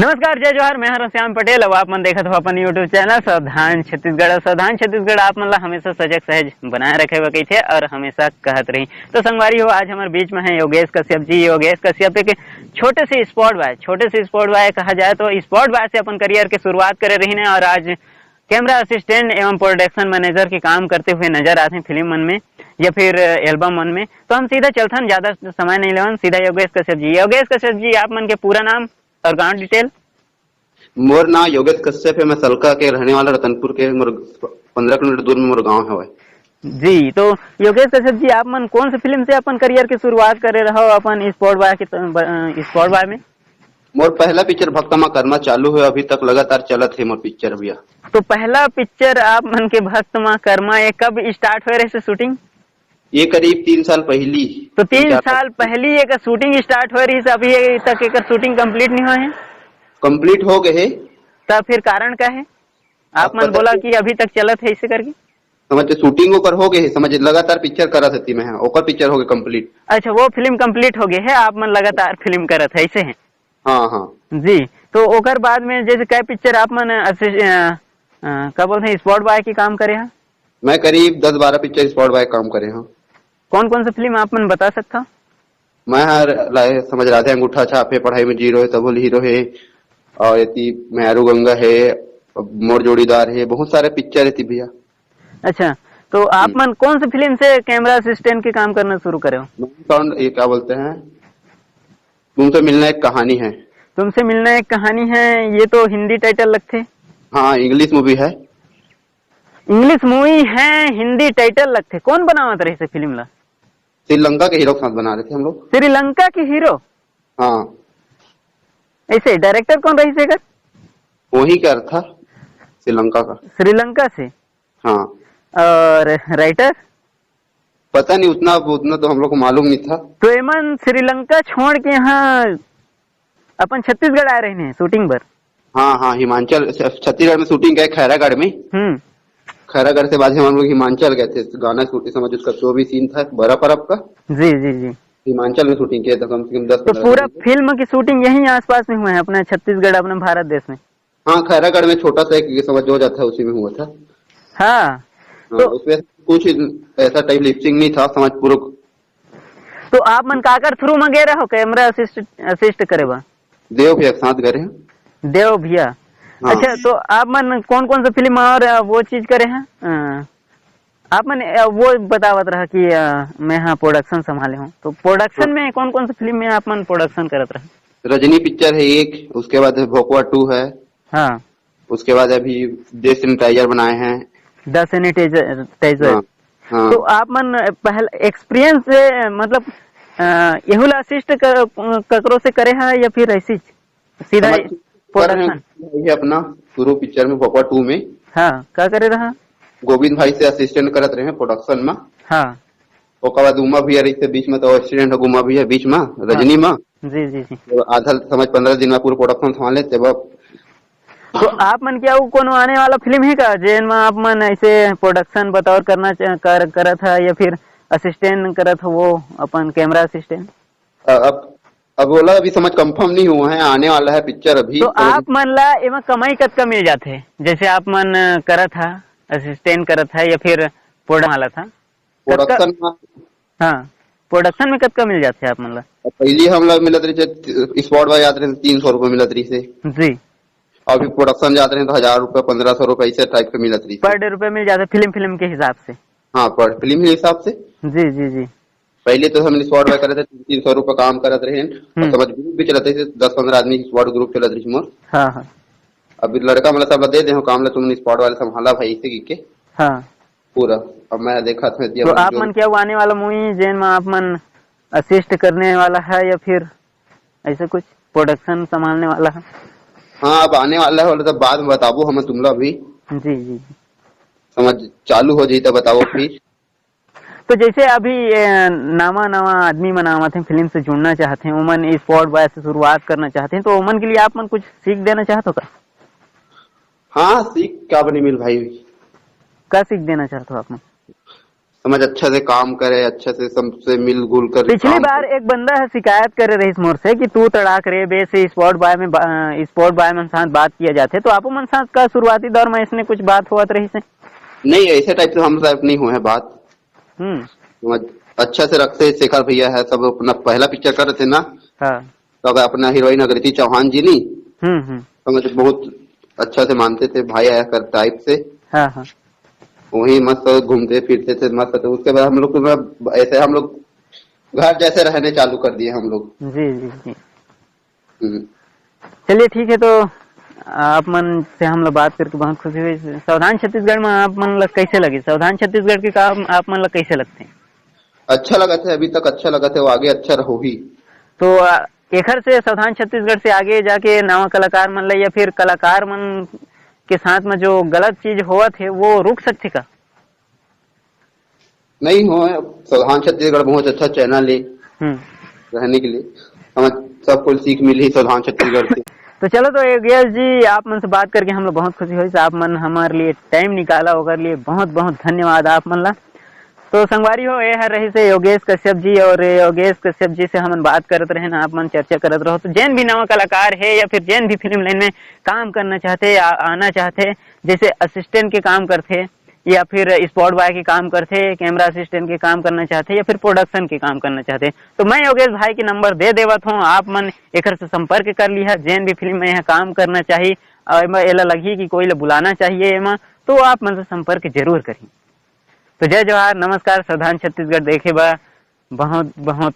नमस्कार, जय जोहार। मैं हूं श्याम पटेल। अब आप मन देखत हो अपन यूट्यूब चैनल सावधान छत्तीसगढ़। सावधान छत्तीसगढ़ आप मन ला हमेशा सजग सहज बनाए रखे हुए थे और हमेशा कहत रही। तो संगवारी हो, आज हमारे बीच में है योगेश कश्यप जी। योगेश कश्यप एक छोटे से स्पोर्ट बॉय कहा जाए तो स्पोर्ट बॉय से अपन करियर की शुरुआत करे रही ने और आज कैमरा असिस्टेंट एवं प्रोडक्शन मैनेजर के काम करते हुए नजर आते हैं फिल्म मन में या फिर एल्बम मन में। तो हम सीधा चलथन, ज्यादा समय नहीं लेवन, सीधा योगेश कश्यप जी। योगेश कश्यप जी, आप मन के पूरा नाम और गांव डिटेल। मोर नाम योगेश कश्यप है। मैं सलका के रहने वाला, रतनपुर के। 15 किलोमीटर दूर में मोर गांव है जी। तो योगेश कश्यप जी, आप मन कौन सी फिल्म से अपन करियर की शुरुआत करे रहो अपन स्पोर्ट बॉय में? मोर पहला पिक्चर भक्तमा कर्मा चालू है, अभी तक लगातार चलत है मोर पिक्चर भैया। तो पहला पिक्चर आप मन के भक्तमा कर्मा ये कब स्टार्ट हुए रहे शूटिंग? ये करीब 3 साल पहली। तो 3 साल पहली एक शूटिंग स्टार्ट हो रही है, अभी तक एक शूटिंग कंप्लीट नहीं हुआ है? कंप्लीट हो गए है। तब फिर कारण क्या है? आप मन बोला कि अभी तक चलत है, इसे करके समझ शूटिंग ओकर हो गए है, समझ लगातार पिक्चर करत थी मैं, ओकर पिक्चर हो गए कंप्लीट। अच्छा, वो फिल्म कंप्लीट हो गई है, आप मन लगातार फिल्म करत है, ऐसे है? हाँ हाँ जी। तो ओकर बाद में जैसे क्या पिक्चर आप मन क्या बोलते हैं स्पॉट बॉय की काम करे हैं? मैं करीब 10-12 पिक्चर स्पॉट बॉय काम करे हूँ। कौन कौन सी फिल्म आप मन बता सकता? मैं समझ राधे अंगूठा छापे, पढ़ाई में जीरो है, तबल हीरो है, और यति मैरू गंगा है, मोर जोड़ीदार है, बहुत सारे पिक्चर है भैया। अच्छा, तो आप मन कौन सी फिल्म से कैमरा असिस्टेंट के काम करना शुरू करे हो? ये क्या बोलते हैं, तुमसे मिलना एक कहानी है। तुमसे मिलना एक कहानी है, ये तो हिंदी टाइटल लगते। हाँ, इंग्लिश मूवी है। इंग्लिश मूवी है, हिंदी टाइटल लगते। कौन बनावत रही से फिल्म ला? श्रीलंका के हीरो के साथ बना रहे थे हम लोग। श्रीलंका के हीरो? हाँ। ऐसे डायरेक्टर कौन रही से? वही क्या था, श्रीलंका का। श्रीलंका से? हाँ। और राइटर पता नहीं, उतना तो हम लोग को मालूम नहीं था। तो एमन श्रीलंका छोड़ के यहाँ अपन छत्तीसगढ़ आए रहे हैं शूटिंग पर? हाँ हाँ, हिमाचल छत्तीसगढ़ में शूटिंग गए, खैरागढ़ में। खैरागढ़ से बाद हम लोग हिमाचल गए थे, गाना शूटिंग, समझ उसका जो भी सीन था बर्फ का। जी जी जी। हिमाचल में शूटिंग किया था कम से कम 10। तो पूरा फिल्म की शूटिंग यहीं आसपास में हुआ है अपने छत्तीसगढ़, अपने भारत देश में? हाँ, खैरागढ़ में छोटा सा एक समझ हो जाता है, उसी में हुआ था। हाँ। तो उसमें कुछ ऐसा टाइप लिपसिंग नहीं था, समझ पूरा। तो आप मन काकर थ्रू में गए रहो कैमरा असिस्ट करे बा? देव भैया के साथ गए हैं। देव भैया? हाँ। अच्छा, तो आप मन कौन कौन सा फिल्म और वो चीज करे हैं? आप मन वो बतावत रहा कि मैं हाँ प्रोडक्शन संभाले हूँ, तो प्रोडक्शन में कौन कौन सी फिल्म में आप मन प्रोडक्शन करत रहे? रजनी पिक्चर है एक, उसके बाद भोकवा 2 है। हाँ। उसके बाद अभी द सैनिटाइजर बनाए हैं। The sanitizer. हाँ। तो आप मन पहले एक्सपीरियंस से मतलब यहुला असिस्ट ककरो से करे हैं या फिर ऐसी सीधा प्रोडक्शन? ये अपना शुरू पिक्चर में भोकवा 2 में। हाँ, क्या करे रहा? गोविंद भाई से असिस्टेंट करत रहे हैं प्रोडक्शन में। हाँ। ओकर बाद उमा भी रही थे बीच में, तो असिस्टेंट उमा भी है बीच में, रजनी में। जी जी जी। तो आधा समझ 15 दिन में पूरा प्रोडक्शन संभाले थे। तो आप मन क्या कोनो आने वाला फिल्म है का जिनमें आप मन ऐसे प्रोडक्शन बतौर करना करत है या फिर असिस्टेंट करत हो, वो अपन कैमरा असिस्टेंट? अब बोला अभी समझ कंफर्म नहीं हुआ है, आने वाला है पिक्चर अभी। तो आप मन ला एमा कमाई कतका मिल जाते? जैसे आप मन करत था, असिस्टेंट करत है या फिर प्रोडक्शन वाला था? प्रोडक्शन में। हाँ, प्रोडक्शन में कतका मिल जाते आप मन ला? पहले हम लोग मिलत रही स्पॉट बाय जाते रहे 300 रुपए मिलत रही से जी। अभी प्रोडक्शन जाते हैं तो 1000 रुपए 1500 रुपए ऐसे टाइप के मिलत रही। पर डे रुपए मिल जाता फिल्म के हिसाब से? हाँ, पर फिल्म के हिसाब से। जी जी जी। पहले तो हम स्पॉट बाय करे थे, 300 रुपए काम करत रहे, समझ ग्रुप भी चलते थे, 10-15 आदमी स्पॉट ग्रुप चलत रही मोर। हाँ हाँ। अभी लड़का मतलब सब दे दे काम ला, तुमने स्पॉट वाले संभाला भाई से के। हाँ, पूरा। अब मैं देखा था। तो आप मन क्या आने वाला मूवी जेन में आप मन असिस्ट करने वाला है या फिर ऐसा कुछ प्रोडक्शन संभालने वाला है? हाँ, अब आने वाला है, तो बाद में बताबो हम तुम लोग अभी। जी जी। समझ चालू हो जाए तो बताओ फिर। तो जैसे अभी नवा आदमी मनावत हैं, फिल्म से जुड़ना चाहते हैं, उमन स्पॉट बॉय से शुरुआत करना चाहते हैं, तो उमन के लिए आप मन कुछ सीख देना चाहते हो का? हाँ, सीख क्या बनी मिल भाई। क्या सीख देना चाहते हो आप मन? समझ अच्छा से काम करे, अच्छा से सबसे मिलजुल कर। पिछली बार एक बंदा है शिकायत करे रही मोर से कि तू तड़ाक रे बे से स्पोर्ट बाय मन साथ बात किया जाते, तो आपो मन साथ का शुरुआती दौर में इसने कुछ बात हुआ रही से? नहीं, ऐसे टाइप से हम साहब नहीं हुए हैं बात। समझ अच्छा से रखते। शेखर भैया है सब, अपना पहला पिक्चर कर रहे थे ना। हाँ। तो अपना हीरोइन अकृति चौहान जी नहीं, समझ बहुत अच्छा से मानते थे, भाई आया कर टाइप से। हाँ हाँ। वही मस्त घूमते फिरते थे मस्त। तो उसके बाद हम लोग ऐसे हम लोग घर जैसे रहने चालू कर दिए हम लोग। जी जी जी। चलिए ठीक है, तो आप मन से हम लोग बात करके बहुत खुशी हुई। सावधान छत्तीसगढ़ में आप मन लग कैसे लगे? सावधान छत्तीसगढ़ के काम आप मन लग कैसे लगते हैं? अच्छा लगा था, अभी तक अच्छा लगा था, वो आगे अच्छा रहो ही। तो एखर से सावधान छत्तीसगढ़ से आगे जाके नवा कलाकार मन ले या फिर कलाकार मन के साथ में जो गलत चीज हुआ थे वो रुक सकते का? नहीं हो, सावधान छत्तीसगढ़ बहुत अच्छा चैनल है रहने के लिए, हमें सब कुछ सीख मिली सावधान छत्तीसगढ़ से। तो चलो, तो योगेश जी आप मन से बात करके हम लोग बहुत खुशी हुई। आप मन हमारे लिए टाइम निकाला, ओकर लिए बहुत बहुत धन्यवाद आप मन ला। तो संगवारी हो, ये है रही से योगेश कश्यप जी, और योगेश कश्यप जी से हम बात करते रहे ना, आप मन चर्चा करते रहो। तो जैन भी नवा कलाकार है या फिर जैन भी फिल्म लाइन में काम करना चाहते, आना चाहते, जैसे असिस्टेंट के काम करते या फिर स्पॉट बॉय के काम करते, कैमरा असिस्टेंट के काम करना चाहते या फिर प्रोडक्शन के काम करना चाहते, तो मैं योगेश भाई के नंबर दे देवत हूँ। आप मन एक से संपर्क कर लिया। जैन भी फिल्म में यहाँ काम करना चाहिए और एला लगी कि कोई बुलाना चाहिए एमा, तो आप मन से संपर्क जरूर करी। तो जय जवाहर, नमस्कार। सावधान छत्तीसगढ़ देखे बा बहुत बहुत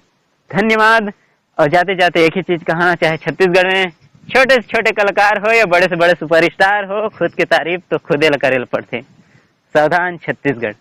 धन्यवाद। और जाते जाते एक ही चीज कहा, चाहे छत्तीसगढ़ में छोटे से छोटे कलाकार हो या बड़े से बड़े सुपरस्टार हो, खुद की तारीफ तो खुदे ल करे पड़ते। सावधान छत्तीसगढ़।